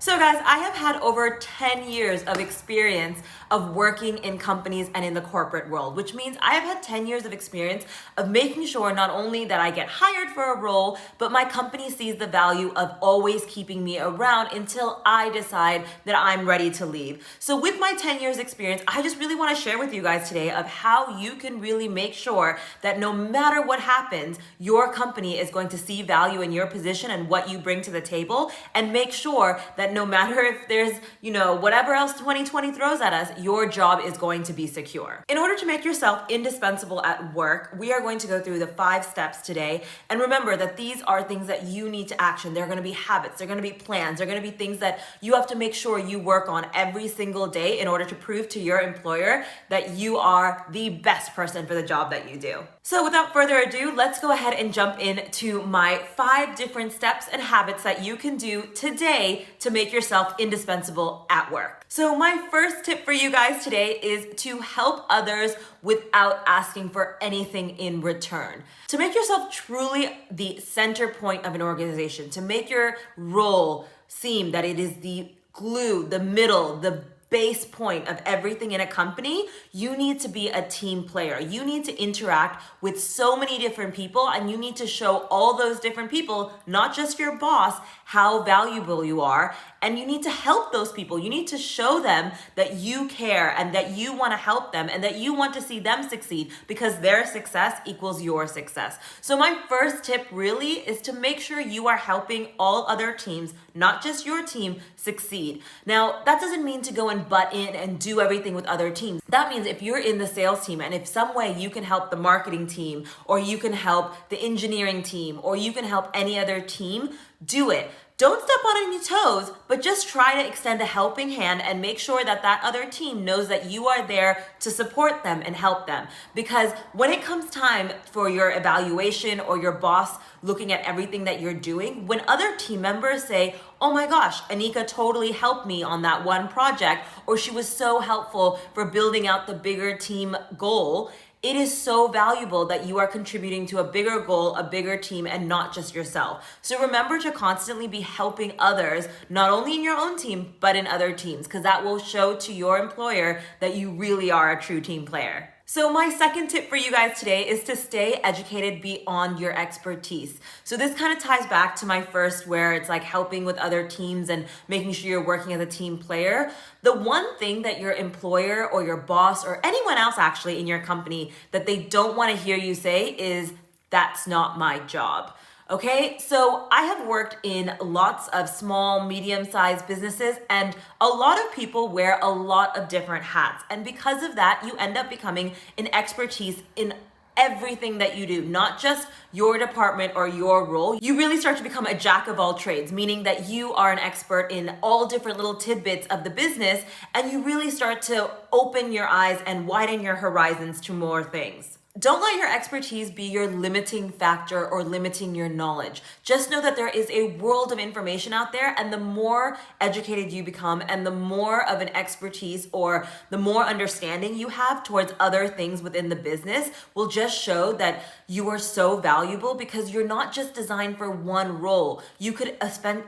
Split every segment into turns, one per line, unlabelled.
So guys, I have had over 10 years of experience of working in companies and in the corporate world, which means I have had 10 years of experience of making sure not only that I get hired for a role, but my company sees the value of always keeping me around until I decide that I'm ready to leave. So with my 10 years experience, I just really want to share with you guys today of how you can really make sure that no matter what happens, your company is going to see value in your position and what you bring to the table, and make sure that no matter if there's, whatever else 2020 throws at us, your job is going to be secure. In order to make yourself indispensable at work, we are going to go through the 5 steps today. And remember that these are things that you need to action. They're going to be habits. They're going to be plans. They're going to be things that you have to make sure you work on every single day in order to prove to your employer that you are the best person for the job that you do. So without further ado, let's go ahead and jump into my 5 different steps and habits that you can do today to make yourself indispensable at work. So my first tip for you guys today is to help others without asking for anything in return. To make yourself truly the center point of an organization, to make your role seem that it is the glue, the middle, the base point of everything in a company, you need to be a team player. You need to interact with so many different people, and you need to show all those different people, not just your boss, how valuable you are. And you need to help those people. You need to show them that you care and that you want to help them and that you want to see them succeed, because their success equals your success. So my first tip really is to make sure you are helping all other teams, not just your team, succeed. Now, that doesn't mean to go and butt in and do everything with other teams. That means if you're in the sales team and if some way you can help the marketing team, or you can help the engineering team, or you can help any other team, do it. Don't step on any toes, but just try to extend a helping hand and make sure that that other team knows that you are there to support them and help them. Because when it comes time for your evaluation or your boss looking at everything that you're doing, when other team members say, "Oh my gosh, Anika totally helped me on that one project," or "She was so helpful for building out the bigger team goal," it is so valuable that you are contributing to a bigger goal, a bigger team, and not just yourself. So remember to constantly be helping others, not only in your own team, but in other teams, because that will show to your employer that you really are a true team player. So my second tip for you guys today is to stay educated beyond your expertise. So this kind of ties back to my first, where it's like helping with other teams and making sure you're working as a team player. The one thing that your employer or your boss or anyone else actually in your company that they don't want to hear you say is, "That's not my job." Okay, so I have worked in lots of small, medium-sized businesses, and a lot of people wear a lot of different hats. And because of that, you end up becoming an expertise in everything that you do, not just your department or your role. You really start to become a jack of all trades, meaning that you are an expert in all different little tidbits of the business, and you really start to open your eyes and widen your horizons to more things. Don't let your expertise be your limiting factor or limiting your knowledge. Just know that there is a world of information out there, and the more educated you become and the more of an expertise or the more understanding you have towards other things within the business will just show that you are so valuable, because you're not just designed for one role. You could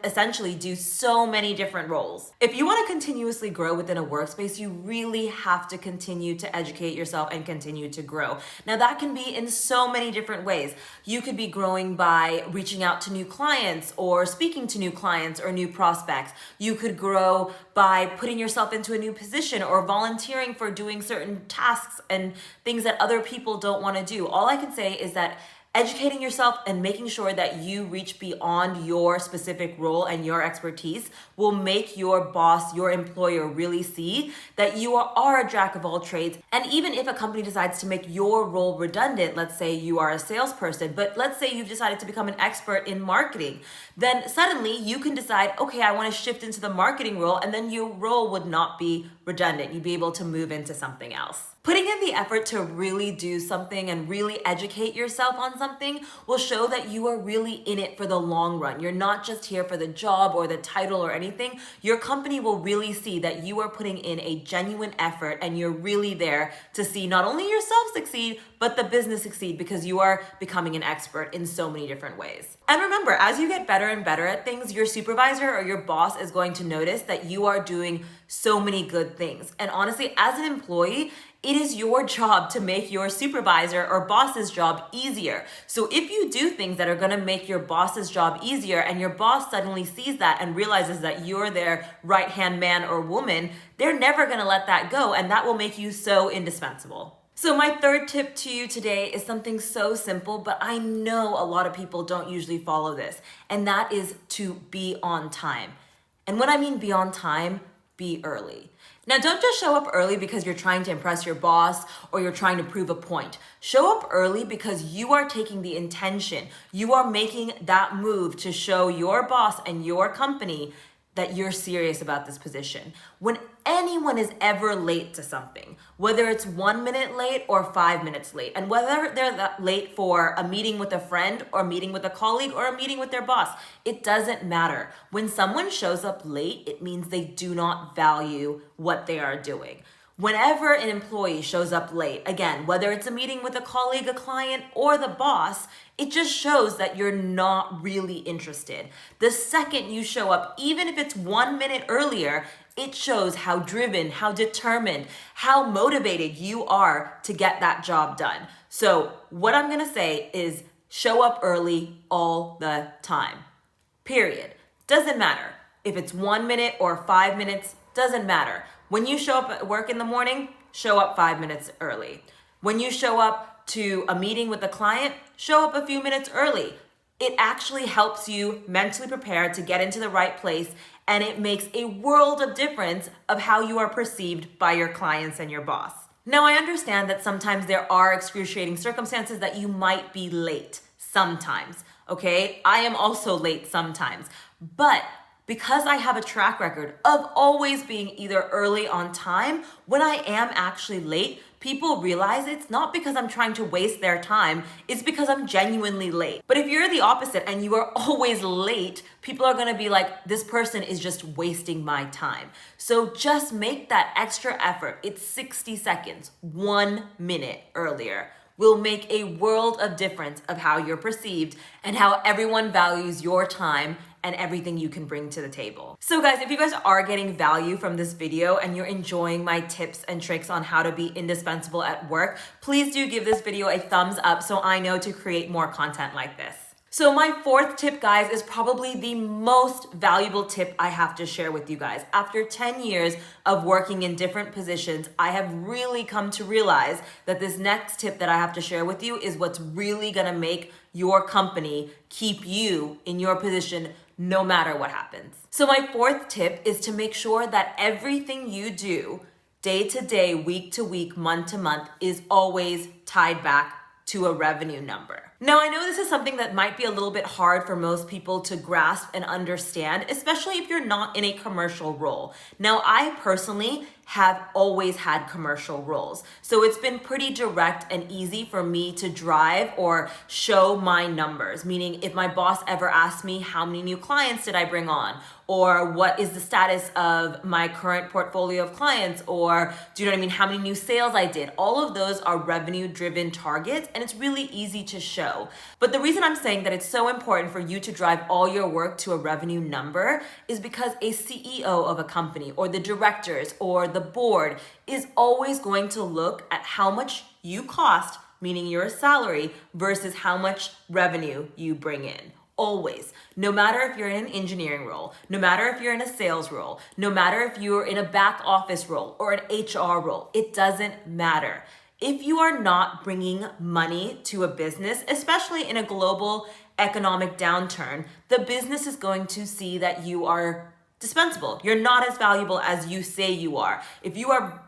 essentially do so many different roles. If you want to continuously grow within a workspace, you really have to continue to educate yourself and continue to grow. Now, that can be in so many different ways. You could be growing by reaching out to new clients or speaking to new clients or new prospects. You could grow by putting yourself into a new position or volunteering for doing certain tasks and things that other people don't want to do. All I can say is that educating yourself and making sure that you reach beyond your specific role and your expertise will make your boss, your employer, really see that you are a jack of all trades. And even if a company decides to make your role redundant, let's say you are a salesperson, but let's say you've decided to become an expert in marketing, then suddenly you can decide, okay, I want to shift into the marketing role, and then your role would not be redundant. You'd be able to move into something else. Putting in the effort to really do something and really educate yourself on something will show that you are really in it for the long run. You're not just here for the job or the title or anything. Your company will really see that you are putting in a genuine effort and you're really there to see not only yourself succeed, but the business succeed because you are becoming an expert in so many different ways. And remember, as you get better and better at things, your supervisor or your boss is going to notice that you are doing so many good things. And honestly, as an employee, it is your job to make your supervisor or boss's job easier. So if you do things that are gonna make your boss's job easier and your boss suddenly sees that and realizes that you're their right-hand man or woman, they're never gonna let that go, and that will make you so indispensable. So my third tip to you today is something so simple, but I know a lot of people don't usually follow this, and that is to be on time. And when I mean be on time, be early. Now, don't just show up early because you're trying to impress your boss or you're trying to prove a point. Show up early because you are taking the intention. You are making that move to show your boss and your company that you're serious about this position. When anyone is ever late to something, whether it's 1 minute late or 5 minutes late, and whether they're that late for a meeting with a friend or a meeting with a colleague or a meeting with their boss, it doesn't matter. When someone shows up late, it means they do not value what they are doing. Whenever an employee shows up late, again, whether it's a meeting with a colleague, a client, or the boss, it just shows that you're not really interested. The second you show up, even if it's 1 minute earlier, it shows how driven, how determined, how motivated you are to get that job done. So what I'm gonna say is show up early all the time, period. Doesn't matter if it's 1 minute or 5 minutes, doesn't matter. When you show up at work in the morning, show up 5 minutes early. When you show up to a meeting with a client, show up a few minutes early. It actually helps you mentally prepare to get into the right place, and it makes a world of difference of how you are perceived by your clients and your boss. Now, I understand that sometimes there are excruciating circumstances that you might be late sometimes, okay? I am also late sometimes, but because I have a track record of always being either early on time, when I am actually late, people realize it's not because I'm trying to waste their time, it's because I'm genuinely late. But if you're the opposite and you are always late, people are gonna be like, this person is just wasting my time. So just make that extra effort. It's 60 seconds, 1 minute earlier will make a world of difference of how you're perceived and how everyone values your time and everything you can bring to the table. So guys, if you guys are getting value from this video and you're enjoying my tips and tricks on how to be indispensable at work, please do give this video a thumbs up so I know to create more content like this. So my fourth tip, guys, is probably the most valuable tip I have to share with you guys. After 10 years of working in different positions, I have really come to realize that this next tip that I have to share with you is what's really gonna make your company keep you in your position no matter what happens. So my fourth tip is to make sure that everything you do day to day, week to week, month to month is always tied back to a revenue number. Now, I know this is something that might be a little bit hard for most people to grasp and understand, especially if you're not in a commercial role. Now, I personally have always had commercial roles, so it's been pretty direct and easy for me to drive or show my numbers, meaning if my boss ever asked me how many new clients did I bring on, or what is the status of my current portfolio of clients, or do you know what I mean, how many new sales I did, all of those are revenue driven targets, and it's really easy to show. But the reason I'm saying that it's so important for you to drive all your work to a revenue number is because a CEO of a company or the directors or the board is always going to look at how much you cost, meaning your salary, versus how much revenue you bring in. Always. No matter if you're in an engineering role, no matter if you're in a sales role, no matter if you're in a back office role or an HR role, it doesn't matter. If you are not bringing money to a business, especially in a global economic downturn, the business is going to see that you are dispensable. You're not as valuable as you say you are. If you are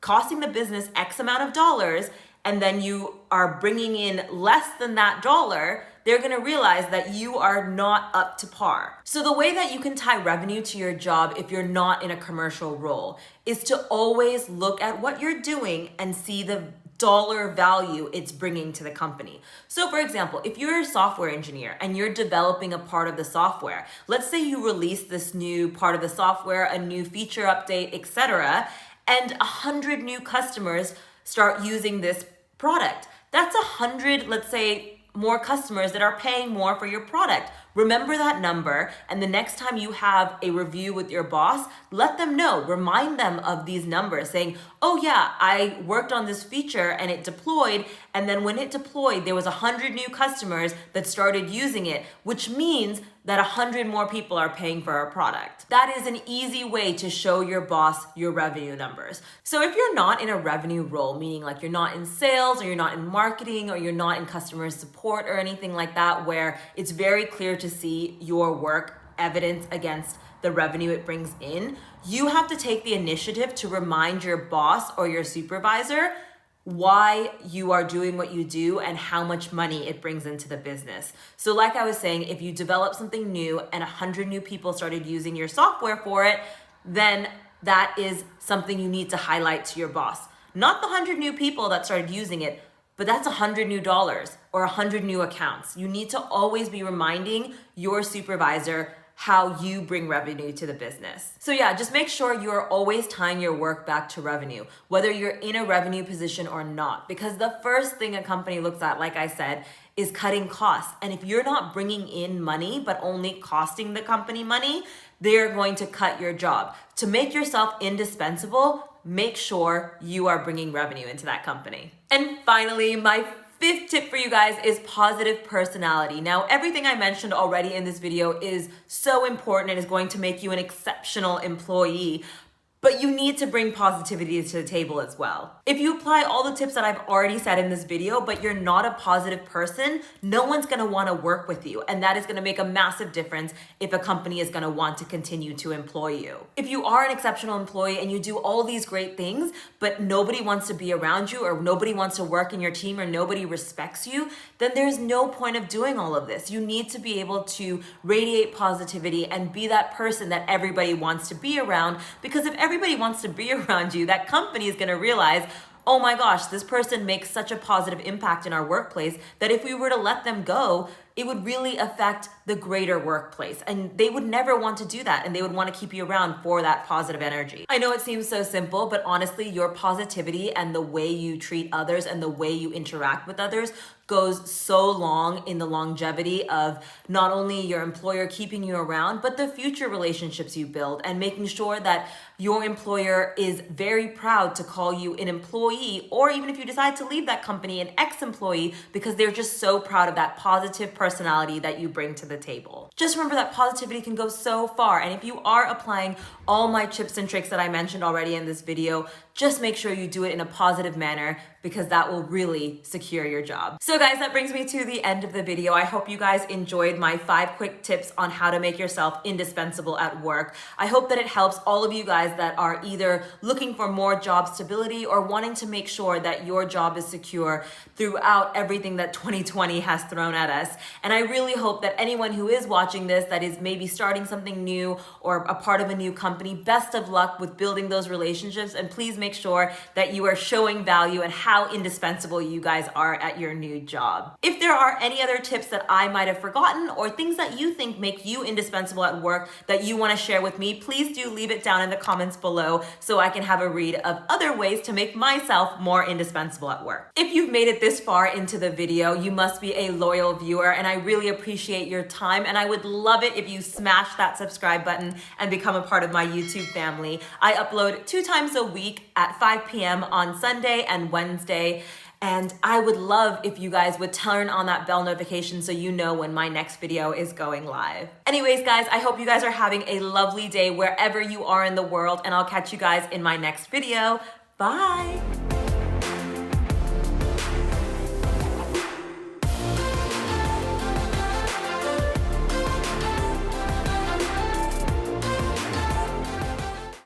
costing the business X amount of dollars and then you are bringing in less than that dollar, they're gonna realize that you are not up to par. So the way that you can tie revenue to your job if you're not in a commercial role is to always look at what you're doing and see the dollar value it's bringing to the company. So for example, if you're a software engineer and you're developing a part of the software, let's say you release this new part of the software, a new feature update, etc., and 100 new customers start using this product. that's 100, let's say, more customers that are paying more for your product. Remember that number, and the next time you have a review with your boss, let them know, remind them of these numbers, saying, oh yeah, I worked on this feature and it deployed, and then when it deployed, there was 100 new customers that started using it, which means that 100 more people are paying for our product. That is an easy way to show your boss your revenue numbers. So if you're not in a revenue role, meaning like you're not in sales, or you're not in marketing, or you're not in customer support or anything like that, where it's very clear to see your work evidence against the revenue it brings in, you have to take the initiative to remind your boss or your supervisor why you are doing what you do and how much money it brings into the business. So like I was saying, if you develop something new and 100 new people started using your software for it, then that is something you need to highlight to your boss. Not the 100 new people that started using it, but that's $100 new or 100 new accounts. You need to always be reminding your supervisor how you bring revenue to the business. So yeah, just make sure you are always tying your work back to revenue, whether you're in a revenue position or not, because the first thing a company looks at, like I said, is cutting costs. And if you're not bringing in money, but only costing the company money, they're going to cut your job. To make yourself indispensable, make sure you are bringing revenue into that company. And finally, my fifth tip for you guys is positive personality. Now, everything I mentioned already in this video is so important and is going to make you an exceptional employee, but you need to bring positivity to the table as well. If you apply all the tips that I've already said in this video, but you're not a positive person, no one's gonna wanna work with you. And that is gonna make a massive difference if a company is gonna want to continue to employ you. If you are an exceptional employee and you do all these great things, but nobody wants to be around you, or nobody wants to work in your team, or nobody respects you, then there's no point of doing all of this. You need to be able to radiate positivity and be that person that everybody wants to be around, because if everybody wants to be around you, that company is going to realize, oh my gosh, this person makes such a positive impact in our workplace that if we were to let them go, it would really affect the greater workplace. And they would never want to do that. And they would want to keep you around for that positive energy. I know it seems so simple, but honestly, your positivity and the way you treat others and the way you interact with others goes so long in the longevity of not only your employer keeping you around, but the future relationships you build, and making sure that your employer is very proud to call you an employee, or even if you decide to leave that company, an ex-employee, because they're just so proud of that positive personality that you bring to the table. Just remember that positivity can go so far. And if you are applying all my tips and tricks that I mentioned already in this video, just make sure you do it in a positive manner, because that will really secure your job. So guys, that brings me to the end of the video. I hope you guys enjoyed my 5 quick tips on how to make yourself indispensable at work. I hope that it helps all of you guys that are either looking for more job stability or wanting to make sure that your job is secure throughout everything that 2020 has thrown at us. And I really hope that anyone who is watching this that is maybe starting something new or a part of a new company, best of luck with building those relationships, and please make sure that you are showing value and how indispensable you guys are at your new job. If there are any other tips that I might have forgotten, or things that you think make you indispensable at work that you want to share with me, please do leave it down in the comments below so I can have a read of other ways to make myself more indispensable at work. If you've made it this far into the video, you must be a loyal viewer, and I really appreciate your time, and I would love it if you smash that subscribe button and become a part of my YouTube family. I upload 2 times a week at 5 p.m. on Sunday and Wednesday. And I would love if you guys would turn on that bell notification so you know when my next video is going live. Anyways, guys, I hope you guys are having a lovely day wherever you are in the world, and I'll catch you guys in my next video. Bye.